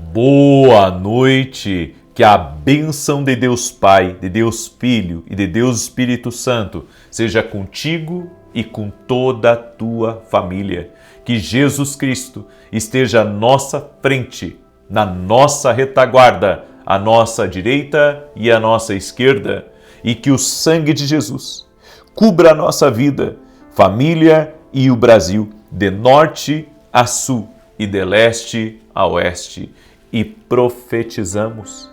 Boa noite, que a bênção de Deus Pai, de Deus Filho e de Deus Espírito Santo seja contigo e com toda a tua família. Que Jesus Cristo esteja à nossa frente, na nossa retaguarda, à nossa direita e à nossa esquerda, e que o sangue de Jesus cubra a nossa vida, família e o Brasil, de norte a sul e de leste a oeste. E profetizamos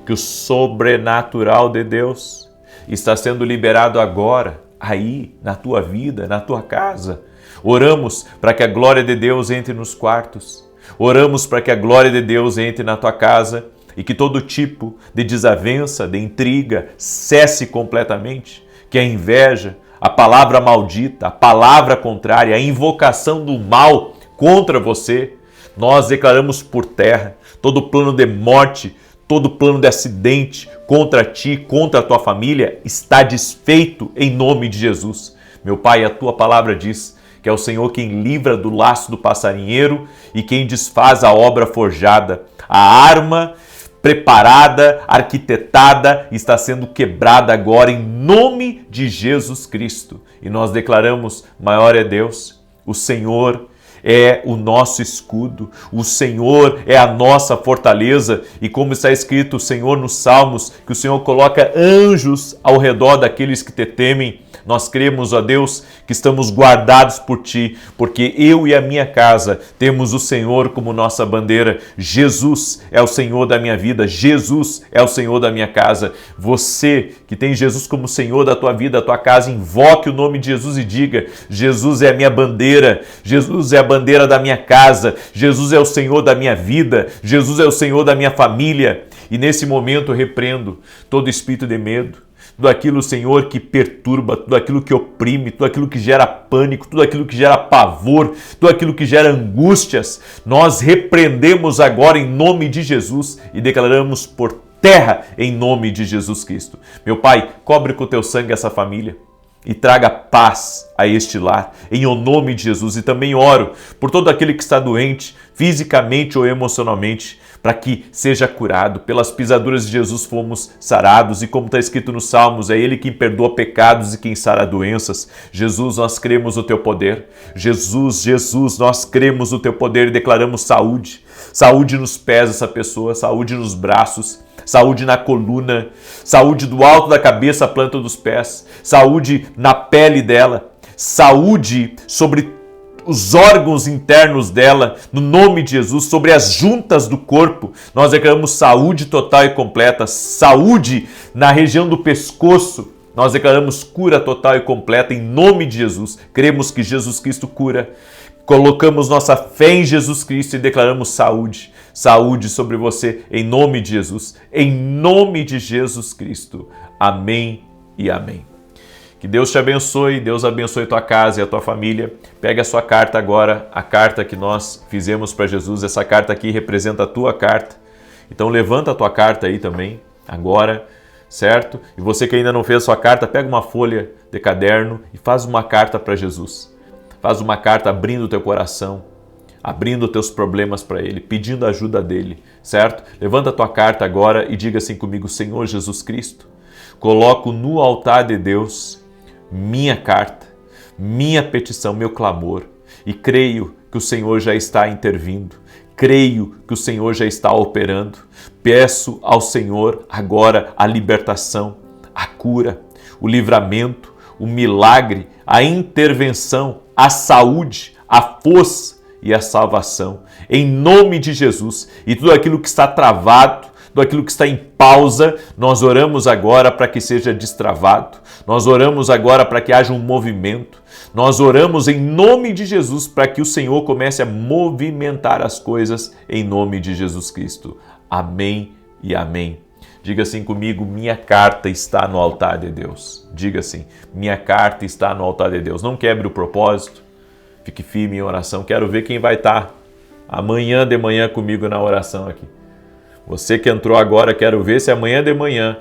que o sobrenatural de Deus está sendo liberado agora, aí, na tua vida, na tua casa. Oramos para que a glória de Deus entre nos quartos. Oramos para que a glória de Deus entre na tua casa e que todo tipo de desavença, de intriga, cesse completamente. Que a inveja, a palavra maldita, a palavra contrária, a invocação do mal contra você, nós declaramos por terra todo plano de morte, todo plano de acidente contra ti, contra a tua família, está desfeito em nome de Jesus. Meu Pai, a tua palavra diz que é o Senhor quem livra do laço do passarinheiro e quem desfaz a obra forjada. A arma preparada, arquitetada, está sendo quebrada agora em nome de Jesus Cristo. E nós declaramos: maior é Deus, o Senhor é o nosso escudo, o Senhor é a nossa fortaleza, e como está escrito o Senhor nos Salmos, que o Senhor coloca anjos ao redor daqueles que te temem. Nós cremos, ó Deus, que estamos guardados por Ti, porque eu e a minha casa temos o Senhor como nossa bandeira. Jesus é o Senhor da minha vida, Jesus é o Senhor da minha casa. Você que tem Jesus como Senhor da tua vida, da tua casa, invoque o nome de Jesus e diga: Jesus é a minha bandeira, Jesus é a bandeira da minha casa, Jesus é o Senhor da minha vida, Jesus é o Senhor da minha família. E nesse momento eu repreendo todo espírito de medo, tudo aquilo, Senhor, que perturba, tudo aquilo que oprime, tudo aquilo que gera pânico, tudo aquilo que gera pavor, tudo aquilo que gera angústias. Nós repreendemos agora em nome de Jesus e declaramos por terra em nome de Jesus Cristo. Meu Pai, cobre com o teu sangue essa família e traga paz a este lar, em o nome de Jesus. E também oro por todo aquele que está doente, fisicamente ou emocionalmente, para que seja curado. Pelas pisaduras de Jesus fomos sarados, e como está escrito nos Salmos, é Ele quem perdoa pecados e quem sara doenças. Jesus, nós cremos no Teu poder. Jesus, nós cremos no Teu poder e declaramos saúde. Saúde nos pés dessa pessoa, saúde nos braços, saúde na coluna, saúde do alto da cabeça à planta dos pés, saúde na pele dela, saúde sobre os órgãos internos dela, no nome de Jesus, sobre as juntas do corpo. Nós declaramos saúde total e completa, saúde na região do pescoço. Nós declaramos cura total e completa em nome de Jesus. Cremos que Jesus Cristo cura. Colocamos nossa fé em Jesus Cristo e declaramos saúde. Saúde sobre você em nome de Jesus. Em nome de Jesus Cristo. Amém e amém. Que Deus te abençoe, Deus abençoe tua casa e a tua família. Pega a sua carta agora, a carta que nós fizemos para Jesus. Essa carta aqui representa a tua carta. Então levanta a tua carta aí também, agora, certo? E você que ainda não fez a sua carta, pega uma folha de caderno e faz uma carta para Jesus. Faz uma carta abrindo o teu coração, abrindo os teus problemas para Ele, pedindo a ajuda dEle, certo? Levanta a tua carta agora e diga assim comigo: Senhor Jesus Cristo, coloco no altar de Deus minha carta, minha petição, meu clamor, e creio que o Senhor já está intervindo, creio que o Senhor já está operando. Peço ao Senhor agora a libertação, a cura, o livramento, o milagre, a intervenção, a saúde, a força e a salvação, em nome de Jesus. E tudo aquilo que está travado, tudo aquilo que está em pausa, nós oramos agora para que seja destravado, nós oramos agora para que haja um movimento, nós oramos em nome de Jesus para que o Senhor comece a movimentar as coisas em nome de Jesus Cristo. Amém e amém. Diga assim comigo: minha carta está no altar de Deus. Diga assim: minha carta está no altar de Deus. Não quebre o propósito, fique firme em oração. Quero ver quem vai estar amanhã de manhã comigo na oração aqui. Você que entrou agora, quero ver se amanhã de manhã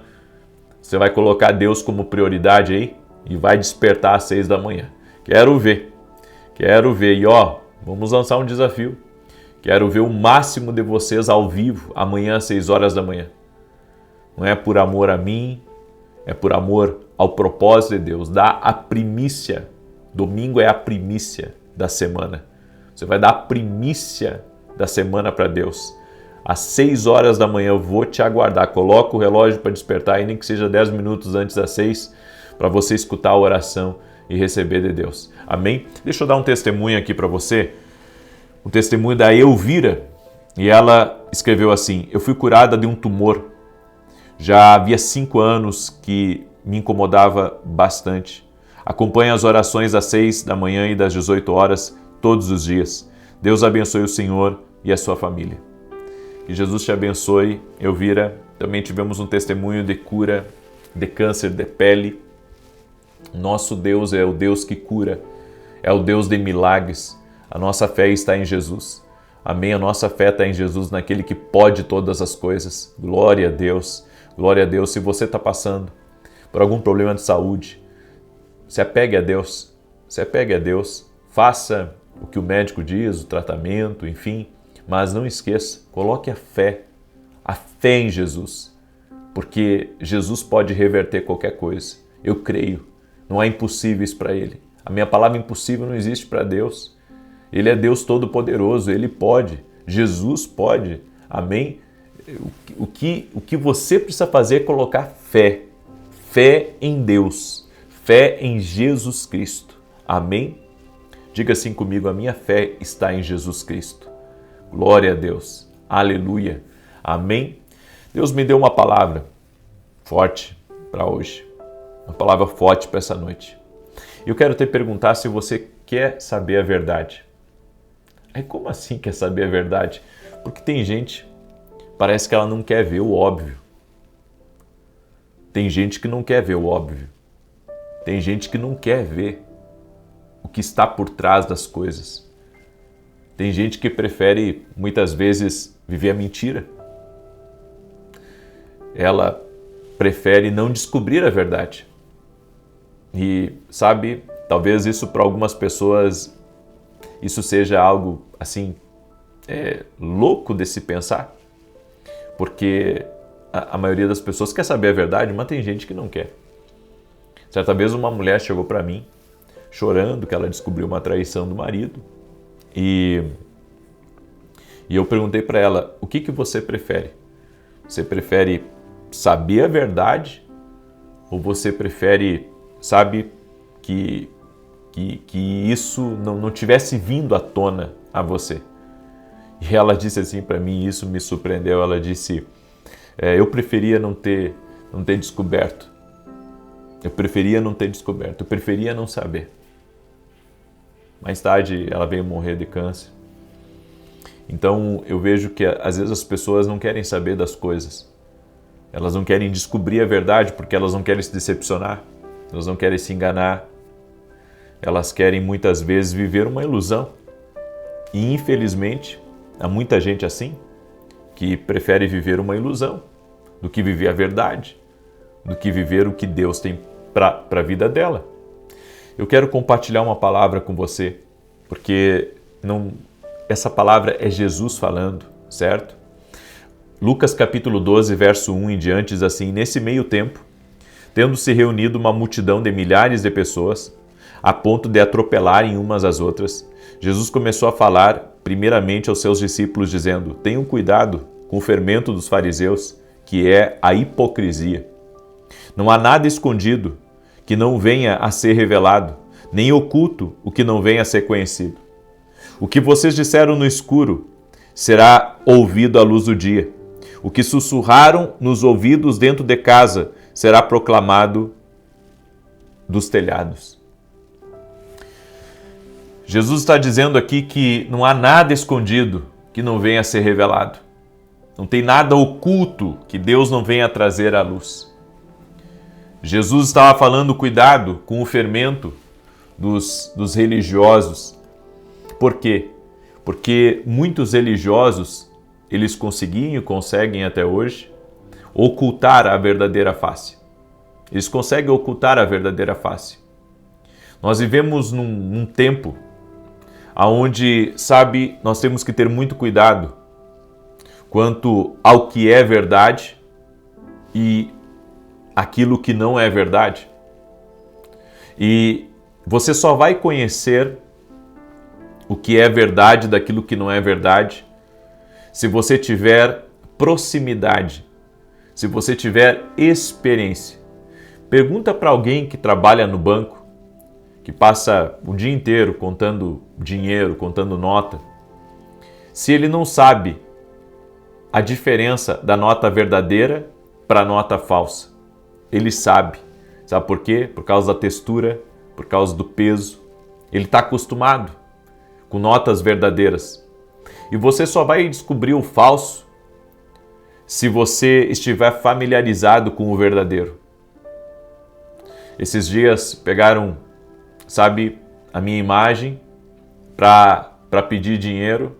você vai colocar Deus como prioridade aí e vai despertar às 6 da manhã. Quero ver. E ó, vamos lançar um desafio. Quero ver o máximo de vocês ao vivo, amanhã às 6 horas da manhã. Não é por amor a mim, é por amor ao propósito de Deus. Dá a primícia. Domingo é a primícia da semana. Você vai dar a primícia da semana para Deus. Às 6 horas da manhã eu vou te aguardar. Coloca o relógio para despertar, e nem que seja 10 minutos antes das 6, para você escutar a oração e receber de Deus. Amém? Deixa eu dar um testemunho aqui para você. Um testemunho da Elvira. E ela escreveu assim: eu fui curada de um tumor. Já havia 5 anos que me incomodava bastante. Acompanho as orações das 6 da manhã e das 18 horas todos os dias. Deus abençoe o Senhor e a sua família. Que Jesus te abençoe, Elvira. Também tivemos um testemunho de cura de câncer de pele. Nosso Deus é o Deus que cura, é o Deus de milagres. A nossa fé está em Jesus. Amém? A nossa fé está em Jesus, naquele que pode todas as coisas. Glória a Deus. Glória a Deus. Se você está passando por algum problema de saúde, se apegue a Deus. Se apegue a Deus. Faça o que o médico diz, o tratamento, enfim. Mas não esqueça, coloque a fé em Jesus. Porque Jesus pode reverter qualquer coisa. Eu creio. Não há impossíveis para Ele. A minha palavra impossível não existe para Deus. Ele é Deus Todo-Poderoso, Ele pode, Jesus pode, amém? O que você precisa fazer é colocar fé em Deus, fé em Jesus Cristo, amém? Diga assim comigo: a minha fé está em Jesus Cristo. Glória a Deus, aleluia, amém? Deus me deu uma palavra forte para hoje, uma palavra forte para essa noite. Eu quero te perguntar se você quer saber a verdade. Aí como assim quer saber a verdade? Porque tem gente, parece que ela não quer ver o óbvio. Tem gente que não quer ver o óbvio. Tem gente que não quer ver o que está por trás das coisas. Tem gente que prefere, muitas vezes, viver a mentira. Ela prefere não descobrir a verdade. E, sabe, talvez isso para algumas pessoas, isso seja algo, assim, louco de se pensar. Porque a maioria das pessoas quer saber a verdade, mas tem gente que não quer. Certa vez uma mulher chegou para mim, chorando que ela descobriu uma traição do marido. E eu perguntei para ela: o que você prefere? Você prefere saber a verdade? Ou você prefere, sabe, que isso não tivesse vindo à tona a você? E ela disse assim para mim, isso me surpreendeu, ela disse: eu preferia não ter descoberto. Eu preferia não ter descoberto, eu preferia não saber. Mais tarde ela veio morrer de câncer. Então eu vejo que às vezes as pessoas não querem saber das coisas. Elas não querem descobrir a verdade porque elas não querem se decepcionar. Elas não querem se enganar. Elas querem muitas vezes viver uma ilusão. E infelizmente há muita gente assim que prefere viver uma ilusão do que viver a verdade, do que viver o que Deus tem para a vida dela. Eu quero compartilhar uma palavra com você, porque essa palavra é Jesus falando, certo? Lucas capítulo 12, verso 1 em diante diz assim: nesse meio tempo, tendo se reunido uma multidão de milhares de pessoas, a ponto de atropelarem umas às outras, Jesus começou a falar primeiramente aos seus discípulos, dizendo: tenham cuidado com o fermento dos fariseus, que é a hipocrisia. Não há nada escondido que não venha a ser revelado, nem oculto o que não venha a ser conhecido. O que vocês disseram no escuro será ouvido à luz do dia. O que sussurraram nos ouvidos dentro de casa será proclamado dos telhados. Jesus está dizendo aqui que não há nada escondido que não venha a ser revelado. Não tem nada oculto que Deus não venha a trazer à luz. Jesus estava falando cuidado com o fermento dos religiosos. Por quê? Porque muitos religiosos, eles conseguiam e conseguem até hoje ocultar a verdadeira face. Eles conseguem ocultar a verdadeira face. Nós vivemos num tempo aonde, sabe, nós temos que ter muito cuidado quanto ao que é verdade e aquilo que não é verdade. E você só vai conhecer o que é verdade daquilo que não é verdade se você tiver proximidade, se você tiver experiência. Pergunta para alguém que trabalha no banco, que passa o dia inteiro contando dinheiro, contando nota, se ele não sabe a diferença da nota verdadeira para a nota falsa. Ele sabe. Sabe por quê? Por causa da textura, por causa do peso. Ele está acostumado com notas verdadeiras. E você só vai descobrir o falso se você estiver familiarizado com o verdadeiro. Esses dias pegaram, sabe, a minha imagem para pedir dinheiro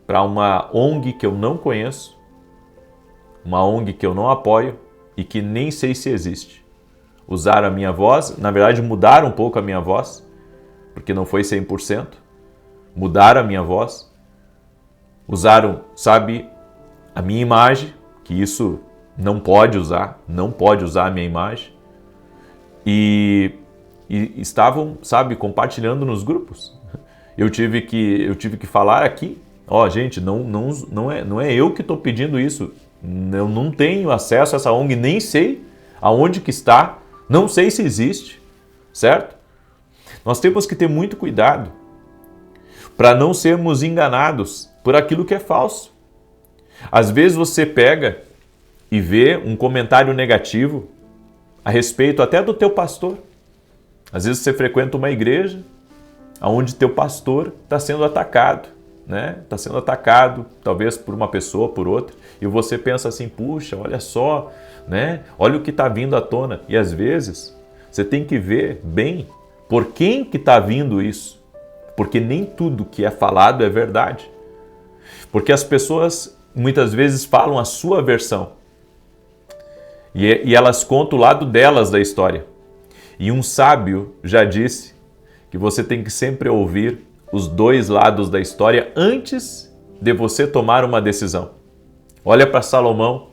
para uma ONG que eu não conheço, uma ONG que eu não apoio e que nem sei se existe. Usaram a minha voz, na verdade mudaram um pouco a minha voz, porque não foi 100%, mudaram a minha voz, usaram, sabe, a minha imagem, que isso não pode usar a minha imagem, e estavam, sabe, compartilhando nos grupos. Eu tive que falar aqui, ó, gente, não é eu que estou pedindo isso, eu não tenho acesso a essa ONG, nem sei aonde que está, não sei se existe, certo? Nós temos que ter muito cuidado para não sermos enganados por aquilo que é falso. Às vezes você pega e vê um comentário negativo a respeito até do teu pastor. Às vezes você frequenta uma igreja onde teu pastor está sendo atacado, né? Está sendo atacado, talvez por uma pessoa, por outra, e você pensa assim, puxa, olha só, né? Olha o que está vindo à tona. E às vezes você tem que ver bem por quem que está vindo isso, porque nem tudo que é falado é verdade. Porque as pessoas muitas vezes falam a sua versão e elas contam o lado delas da história. E um sábio já disse que você tem que sempre ouvir os dois lados da história antes de você tomar uma decisão. Olha para Salomão,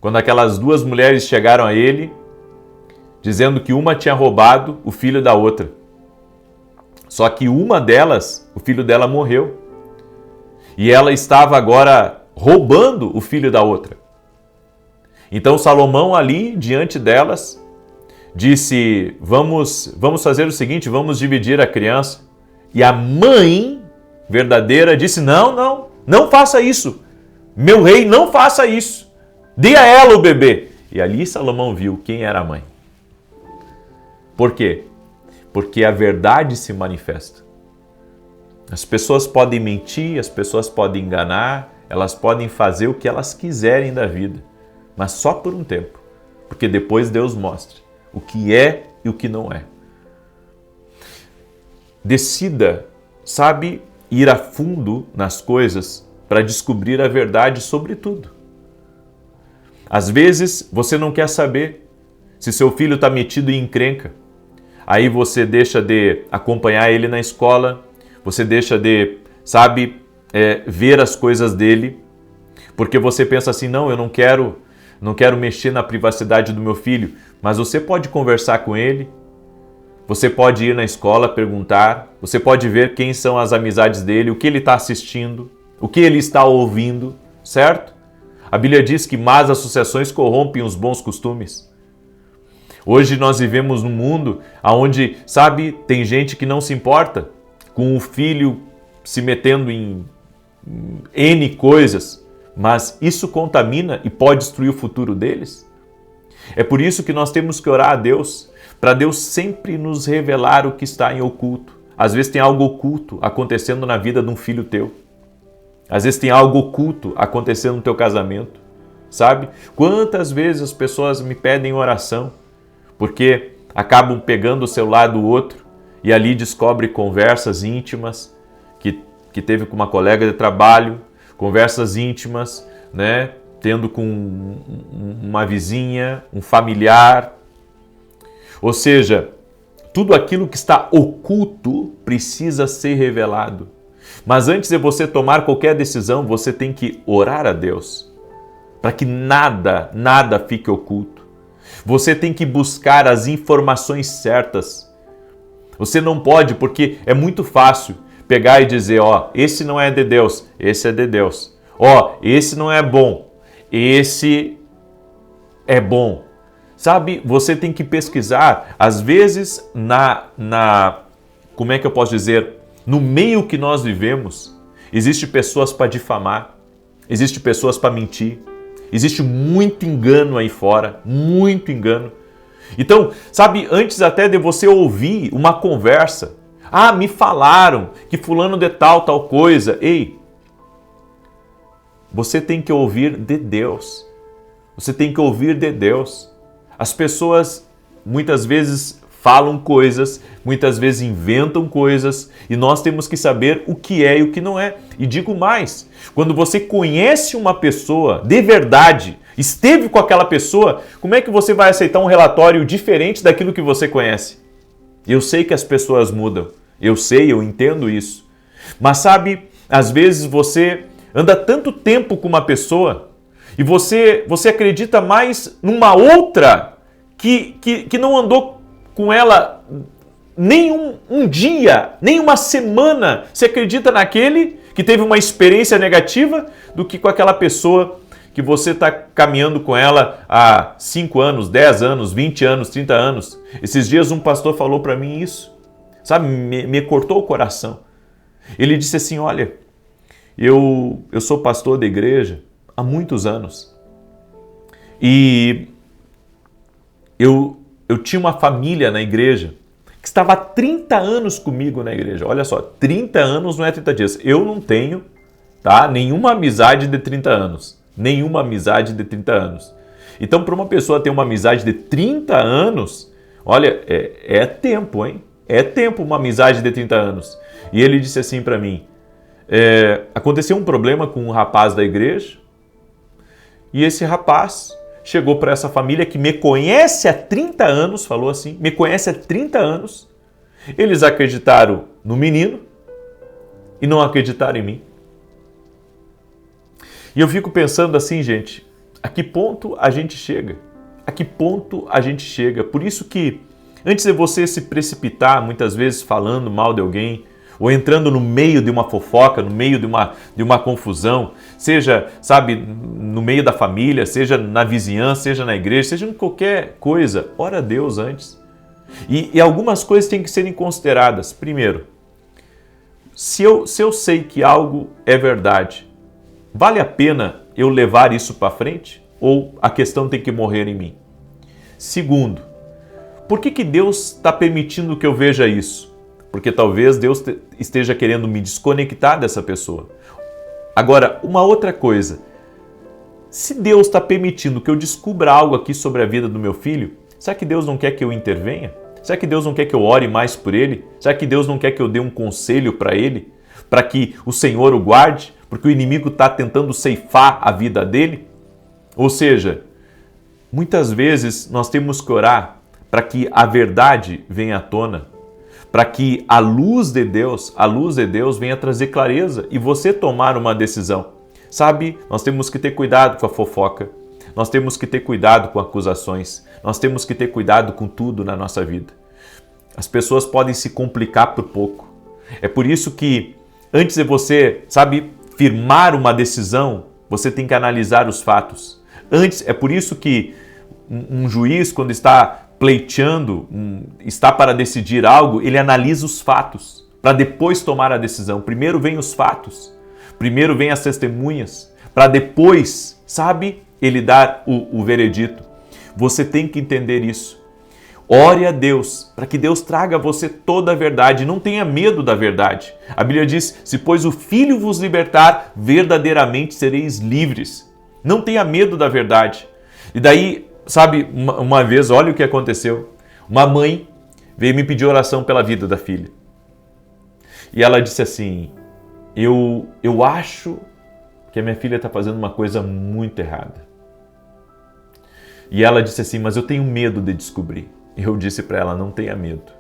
quando aquelas duas mulheres chegaram a ele, dizendo que uma tinha roubado o filho da outra. Só que uma delas, o filho dela morreu. E ela estava agora roubando o filho da outra. Então Salomão ali, diante delas, disse, vamos fazer o seguinte, vamos dividir a criança. E a mãe verdadeira disse, não faça isso. Meu rei, não faça isso. Dê a ela o bebê. E ali Salomão viu quem era a mãe. Por quê? Porque a verdade se manifesta. As pessoas podem mentir, as pessoas podem enganar, elas podem fazer o que elas quiserem da vida, mas só por um tempo, porque depois Deus mostra o que é e o que não é. Decida, sabe, ir a fundo nas coisas para descobrir a verdade sobre tudo. Às vezes você não quer saber se seu filho está metido em encrenca. Aí você deixa de acompanhar ele na escola, você deixa de, sabe, ver as coisas dele, porque você pensa assim, não, eu não quero mexer na privacidade do meu filho, mas você pode conversar com ele, você pode ir na escola perguntar, você pode ver quem são as amizades dele, o que ele está assistindo, o que ele está ouvindo, certo? A Bíblia diz que más associações corrompem os bons costumes. Hoje nós vivemos num mundo onde, sabe, tem gente que não se importa com o filho se metendo em N coisas, mas isso contamina e pode destruir o futuro deles. É por isso que nós temos que orar a Deus, para Deus sempre nos revelar o que está em oculto. Às vezes tem algo oculto acontecendo na vida de um filho teu. Às vezes tem algo oculto acontecendo no teu casamento, sabe? Quantas vezes as pessoas me pedem oração, porque acabam pegando o celular do outro e ali descobre conversas íntimas que teve com uma colega de trabalho, conversas íntimas, né? Tendo com uma vizinha, um familiar. Ou seja, Tudo aquilo que está oculto precisa ser revelado. Mas antes de você tomar qualquer decisão, você tem que orar a Deus, para que nada fique oculto. Você tem que buscar as informações certas. Você não pode, porque é muito fácil pegar e dizer, ó, esse não é de Deus, esse é de Deus. Ó, esse não é bom, esse é bom. Sabe, você tem que pesquisar, às vezes, como é que eu posso dizer, no meio que nós vivemos, existe pessoas para difamar, existe pessoas para mentir, existe muito engano aí fora, muito engano. Então, sabe, antes até de você ouvir uma conversa, me falaram que fulano de tal coisa. Ei, você tem que ouvir de Deus. Você tem que ouvir de Deus. As pessoas muitas vezes falam coisas, muitas vezes inventam coisas, e nós temos que saber o que é e o que não é. E digo mais, quando você conhece uma pessoa de verdade, esteve com aquela pessoa, como é que você vai aceitar um relatório diferente daquilo que você conhece? Eu sei que as pessoas mudam, eu sei, eu entendo isso. Mas sabe, às vezes você anda tanto tempo com uma pessoa e você acredita mais numa outra que não andou com ela nem um dia, nem uma semana. Você acredita naquele que teve uma experiência negativa do que com aquela pessoa que você está caminhando com ela há 5 anos, 10 anos, 20 anos, 30 anos. Esses dias um pastor falou para mim isso, sabe, me cortou o coração. Ele disse assim, olha, eu sou pastor da igreja há muitos anos e eu tinha uma família na igreja que estava há 30 anos comigo na igreja. Olha só, 30 anos não é 30 dias. Eu não tenho, nenhuma amizade de 30 anos. Nenhuma amizade de 30 anos. Então, para uma pessoa ter uma amizade de 30 anos, olha, é tempo, hein? É tempo uma amizade de 30 anos. E ele disse assim para mim, aconteceu um problema com um rapaz da igreja, e esse rapaz chegou para essa família que me conhece há 30 anos, falou assim, me conhece há 30 anos. Eles acreditaram no menino e não acreditaram em mim. E eu fico pensando assim, gente, a que ponto a gente chega? A que ponto a gente chega? Por isso que, antes de você se precipitar, muitas vezes falando mal de alguém, ou entrando no meio de uma fofoca, no meio de uma confusão, seja, sabe, no meio da família, seja na vizinhança, seja na igreja, seja em qualquer coisa, ora a Deus antes. E algumas coisas têm que serem consideradas. Primeiro, se eu sei que algo é verdade, vale a pena eu levar isso para frente? Ou a questão tem que morrer em mim? Segundo, por que Deus está permitindo que eu veja isso? Porque talvez Deus esteja querendo me desconectar dessa pessoa. Agora, uma outra coisa. Se Deus está permitindo que eu descubra algo aqui sobre a vida do meu filho, será que Deus não quer que eu intervenha? Será que Deus não quer que eu ore mais por ele? Será que Deus não quer que eu dê um conselho para ele? Para que o Senhor o guarde? Porque o inimigo está tentando ceifar a vida dele? Ou seja, muitas vezes nós temos que orar para que a verdade venha à tona, para que a luz de Deus venha trazer clareza e você tomar uma decisão. Sabe, nós temos que ter cuidado com a fofoca, nós temos que ter cuidado com acusações, nós temos que ter cuidado com tudo na nossa vida. As pessoas podem se complicar por pouco. É por isso que, antes de você, sabe, firmar uma decisão, você tem que analisar os fatos. É por isso que um juiz, quando está pleiteando, está para decidir algo, ele analisa os fatos, para depois tomar a decisão. Primeiro vem os fatos, primeiro vem as testemunhas, para depois, sabe, ele dar o veredito. Você tem que entender isso. Ore a Deus, para que Deus traga a você toda a verdade. Não tenha medo da verdade. A Bíblia diz, se pois o Filho vos libertar, verdadeiramente sereis livres. Não tenha medo da verdade. E daí, sabe, uma vez, olha o que aconteceu. Uma mãe veio me pedir oração pela vida da filha. E ela disse assim, eu acho que a minha filha está fazendo uma coisa muito errada. E ela disse assim, mas eu tenho medo de descobrir. Eu disse para ela, não tenha medo.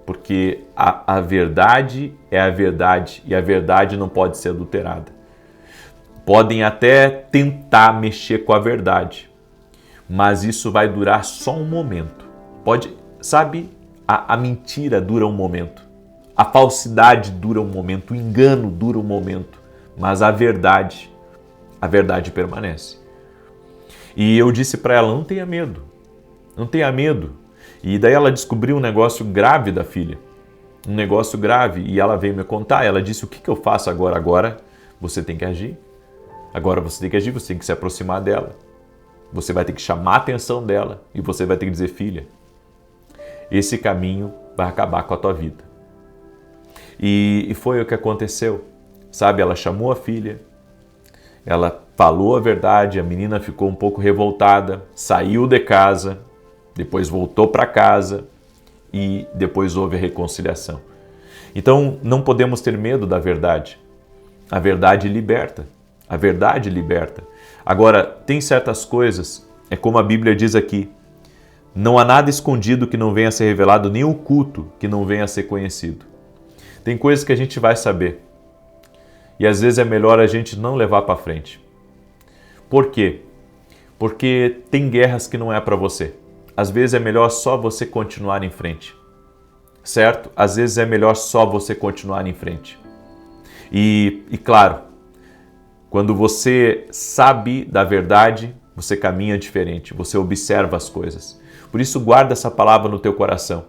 porque a verdade é a verdade e a verdade não pode ser adulterada. Podem até tentar mexer com a verdade, mas isso vai durar só um momento. A mentira dura um momento, a falsidade dura um momento, o engano dura um momento, mas a verdade permanece. E eu disse para ela, não tenha medo, não tenha medo. E daí ela descobriu um negócio grave da filha, um negócio grave, e ela veio me contar, ela disse, o que eu faço agora? Agora você tem que agir. Agora você tem que agir, você tem que se aproximar dela. Você vai ter que chamar a atenção dela e você vai ter que dizer, filha, esse caminho vai acabar com a tua vida. E foi o que aconteceu. Sabe, ela chamou a filha, ela falou a verdade, a menina ficou um pouco revoltada, saiu de casa, depois voltou para casa e depois houve a reconciliação. Então não podemos ter medo da verdade. A verdade liberta. A verdade liberta. Agora, tem certas coisas, é como a Bíblia diz aqui, não há nada escondido que não venha a ser revelado, nem oculto que não venha a ser conhecido. Tem coisas que a gente vai saber. E às vezes é melhor a gente não levar para frente. Por quê? Porque tem guerras que não é para você. Às vezes é melhor só você continuar em frente. Certo? Às vezes é melhor só você continuar em frente. E claro, quando você sabe da verdade, você caminha diferente, você observa as coisas. Por isso, guarda essa palavra no teu coração.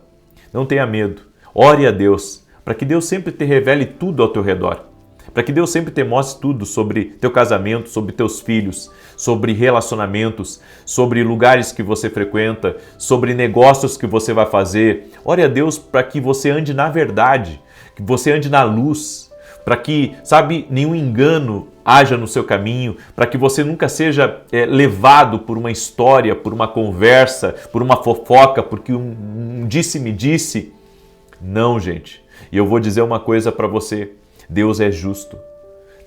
Não tenha medo. Ore a Deus, para que Deus sempre te revele tudo ao teu redor. Para que Deus sempre te mostre tudo sobre teu casamento, sobre teus filhos, sobre relacionamentos, sobre lugares que você frequenta, sobre negócios que você vai fazer. Ore a Deus para que você ande na verdade, que você ande na luz, para que, nenhum engano haja no seu caminho, para que você nunca seja levado por uma história, por uma conversa, por uma fofoca, porque um disse-me-disse. Não, gente. E eu vou dizer uma coisa para você. Deus é justo.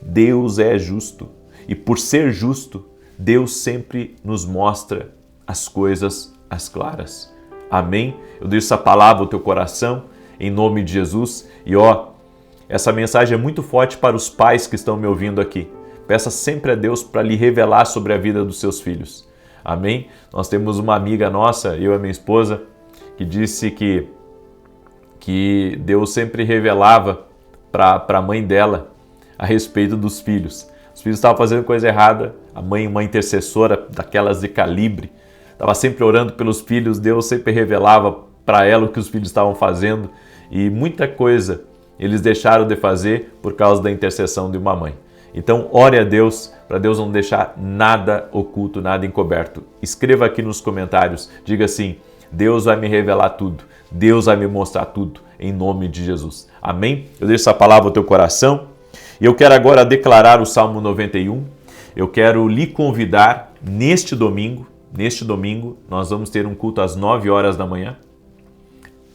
Deus é justo. E por ser justo, Deus sempre nos mostra as coisas às claras. Amém? Eu deixo essa palavra ao teu coração, em nome de Jesus. E essa mensagem é muito forte para os pais que estão me ouvindo aqui. Peça sempre a Deus para lhe revelar sobre a vida dos seus filhos. Amém? Nós temos uma amiga nossa, eu e a minha esposa, que disse que Deus sempre revelava para a mãe dela a respeito dos filhos. Os filhos estavam fazendo coisa errada, a mãe, uma intercessora daquelas de calibre, estava sempre orando pelos filhos, Deus sempre revelava para ela o que os filhos estavam fazendo e muita coisa eles deixaram de fazer por causa da intercessão de uma mãe. Então, ore a Deus, para Deus não deixar nada oculto, nada encoberto. Escreva aqui nos comentários, diga assim, Deus vai me revelar tudo, Deus vai me mostrar tudo, em nome de Jesus. Amém? Eu deixo essa palavra ao teu coração e eu quero agora declarar o Salmo 91. Eu quero lhe convidar neste domingo, nós vamos ter um culto às 9 horas da manhã,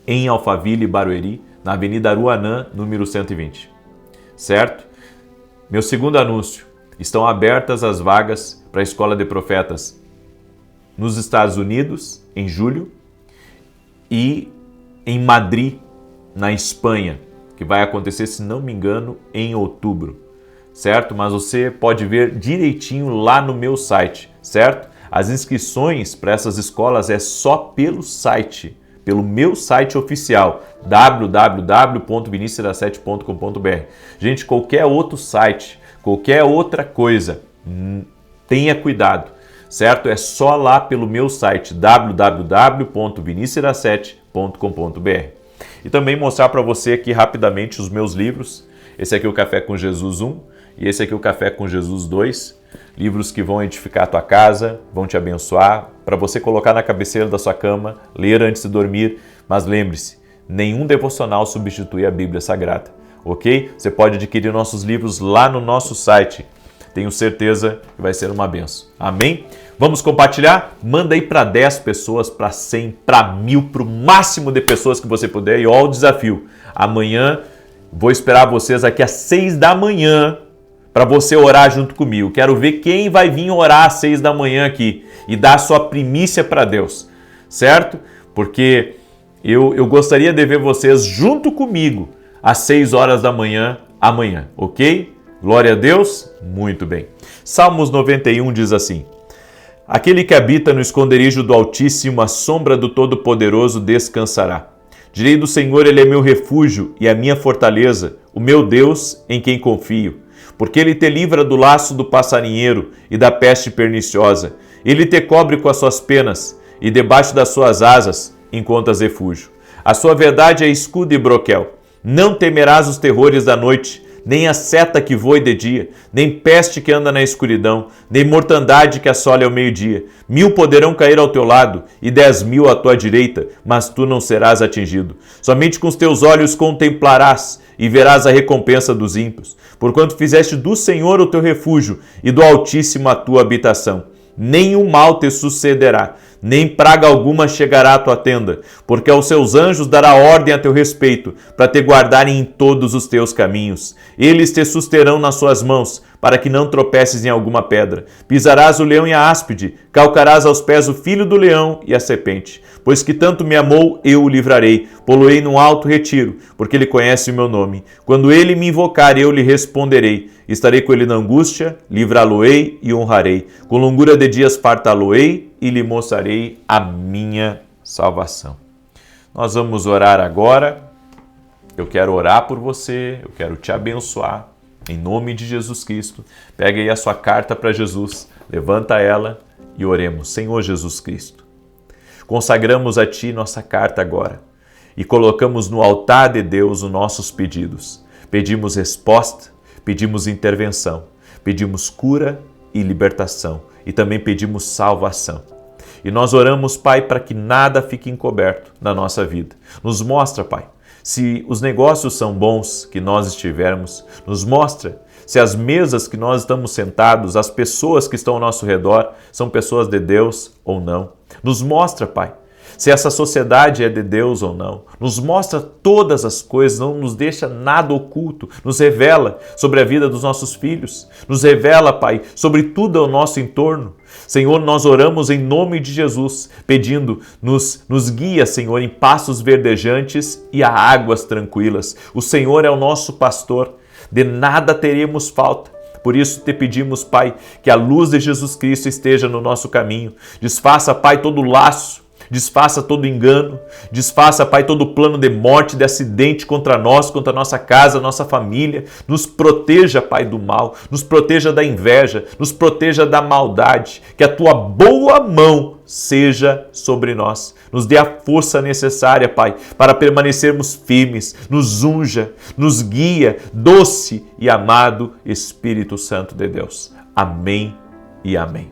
em Alphaville, Barueri, na Avenida Aruanã, número 120. Certo? Meu segundo anúncio. Estão abertas as vagas para a Escola de Profetas nos Estados Unidos, em julho, e em Madrid, na Espanha, que vai acontecer, se não me engano, em outubro. Certo? Mas você pode ver direitinho lá no meu site, certo? As inscrições para essas escolas é só pelo site, pelo meu site oficial, www.vinicius7.com.br. Gente, qualquer outro site, qualquer outra coisa, tenha cuidado, certo? É só lá pelo meu site, www.vinicius7.com.br. E também mostrar para você aqui rapidamente os meus livros. Esse aqui é o Café com Jesus 1 e esse aqui é o Café com Jesus 2. Livros que vão edificar a tua casa, vão te abençoar, para você colocar na cabeceira da sua cama, ler antes de dormir. Mas lembre-se, nenhum devocional substitui a Bíblia Sagrada, ok? Você pode adquirir nossos livros lá no nosso site. Tenho certeza que vai ser uma benção. Amém? Vamos compartilhar? Manda aí para 10 pessoas, para 100, para 1000, para o máximo de pessoas que você puder. E o desafio. Amanhã vou esperar vocês aqui às 6 da manhã para você orar junto comigo. Quero ver quem vai vir orar às 6 da manhã aqui e dar a sua primícia para Deus, certo? Porque Eu gostaria de ver vocês junto comigo às 6 horas da manhã amanhã, ok? Glória a Deus? Muito bem. Salmos 91 diz assim: Aquele que habita no esconderijo do Altíssimo, à sombra do Todo-Poderoso descansará. Direi do Senhor, Ele é meu refúgio e a minha fortaleza, o meu Deus em quem confio. Porque Ele te livra do laço do passarinheiro e da peste perniciosa. Ele te cobre com as suas penas e debaixo das suas asas encontras refúgio. A sua verdade é escudo e broquel. Não temerás os terrores da noite, nem a seta que voe de dia, nem peste que anda na escuridão, nem mortandade que assole ao meio-dia. 1000 poderão cair ao teu lado e 10.000 à tua direita, mas tu não serás atingido. Somente com os teus olhos contemplarás e verás a recompensa dos ímpios, porquanto fizeste do Senhor o teu refúgio e do Altíssimo a tua habitação. Nenhum mal te sucederá, nem praga alguma chegará à tua tenda, porque aos seus anjos dará ordem a teu respeito, para te guardarem em todos os teus caminhos. Eles te susterão nas suas mãos, para que não tropeces em alguma pedra. Pisarás o leão e a áspide, calcarás aos pés o filho do leão e a serpente. Pois que tanto me amou, eu o livrarei, pô-lo-ei num alto retiro, porque ele conhece o meu nome. Quando ele me invocar, eu lhe responderei. Estarei com ele na angústia, livrá-lo-ei e honrarei. Com longura de dias fartá-lo-ei e lhe mostrarei a minha salvação. Nós vamos orar agora. Eu quero orar por você, eu quero te abençoar. Em nome de Jesus Cristo, pega aí a sua carta para Jesus, levanta ela e oremos. Senhor Jesus Cristo, consagramos a Ti nossa carta agora e colocamos no altar de Deus os nossos pedidos. Pedimos resposta, pedimos intervenção, pedimos cura e libertação e também pedimos salvação. E nós oramos, Pai, para que nada fique encoberto na nossa vida. Nos mostra, Pai, se os negócios são bons que nós estivermos, nos mostra se as mesas que nós estamos sentados, as pessoas que estão ao nosso redor, são pessoas de Deus ou não. Nos mostra, Pai, se essa sociedade é de Deus ou não. Nos mostra todas as coisas, não nos deixa nada oculto. Nos revela sobre a vida dos nossos filhos. Nos revela, Pai, sobre tudo ao nosso entorno. Senhor, nós oramos em nome de Jesus, pedindo, nos guia, Senhor, em passos verdejantes e a águas tranquilas. O Senhor é o nosso pastor, de nada teremos falta. Por isso te pedimos, Pai, que a luz de Jesus Cristo esteja no nosso caminho. Desfaça, Pai, todo laço, desfaça todo engano, desfaça, Pai, todo plano de morte, de acidente contra nós, contra a nossa casa, nossa família. Nos proteja, Pai, do mal, nos proteja da inveja, nos proteja da maldade. Que a Tua boa mão seja sobre nós. Nos dê a força necessária, Pai, para permanecermos firmes. Nos unja, nos guia, doce e amado Espírito Santo de Deus. Amém e amém.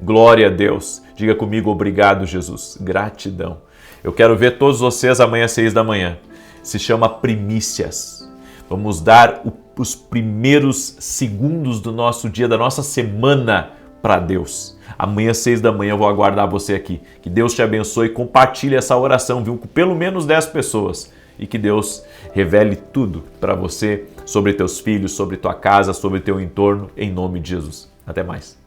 Glória a Deus. Diga comigo, obrigado, Jesus. Gratidão. Eu quero ver todos vocês amanhã às 6 da manhã. Se chama Primícias. Vamos dar os primeiros segundos do nosso dia, da nossa semana para Deus. Amanhã às 6 da manhã eu vou aguardar você aqui. Que Deus te abençoe e compartilhe essa oração, viu? Com pelo menos 10 pessoas. E que Deus revele tudo para você sobre teus filhos, sobre tua casa, sobre teu entorno, em nome de Jesus. Até mais.